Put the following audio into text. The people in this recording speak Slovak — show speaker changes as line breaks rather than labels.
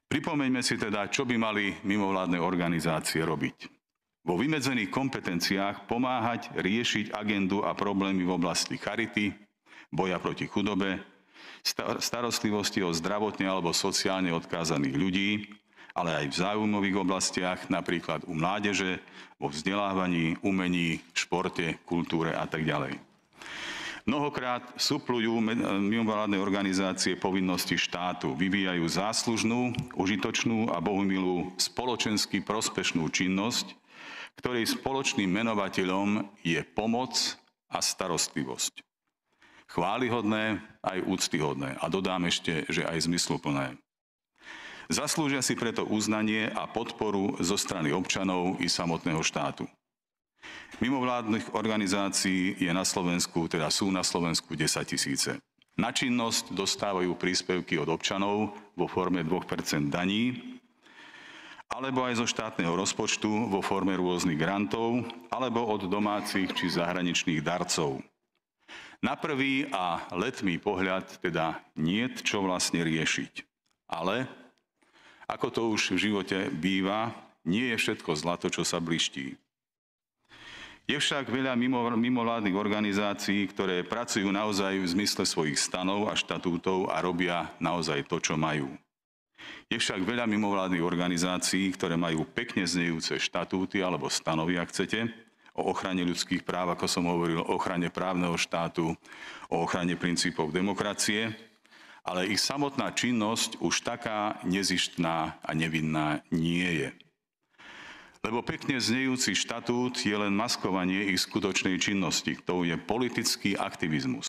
Pripomeňme si teda, čo by mali mimovládne organizácie robiť. Vo vymedzených kompetenciách pomáhať riešiť agendu a problémy v oblasti charity, boja proti chudobe, starostlivosti o zdravotne alebo sociálne odkázaných ľudí, ale aj v záujmových oblastiach, napríklad u mládeže, vo vzdelávaní, umení, športe, kultúre a tak ďalej. Mnohokrát suplujú mimovládne organizácie povinnosti štátu, vyvíjajú záslužnú, užitočnú a bohumilú spoločensky prospešnú činnosť, ktorej spoločným menovateľom je pomoc a starostlivosť. Chválihodné aj úctyhodné a dodám ešte, že aj zmysluplné. Zaslúžia si preto uznanie a podporu zo strany občanov i samotného štátu. Mimovládnych organizácií je na Slovensku, teda sú na Slovensku 10 000. Na činnosť dostávajú príspevky od občanov vo forme 2% daní, alebo aj zo štátneho rozpočtu vo forme rôznych grantov, alebo od domácich či zahraničných darcov. Na prvý a letmý pohľad teda niet čo vlastne riešiť. Ale, ako to už v živote býva, nie je všetko zlato, čo sa bliští. Je však veľa mimovládnych organizácií, ktoré pracujú naozaj v zmysle svojich stanov a štatútov a robia naozaj to, čo majú. Je však veľa mimovládnych organizácií, ktoré majú pekne znejúce štatúty alebo stanovy, ak chcete, o ochrane ľudských práv, ako som hovoril, o ochrane právneho štátu, o ochrane princípov demokracie, ale ich samotná činnosť už taká nezištná a nevinná nie je. Lebo pekne znejúci štatút je len maskovanie ich skutočnej činnosti. To je politický aktivizmus.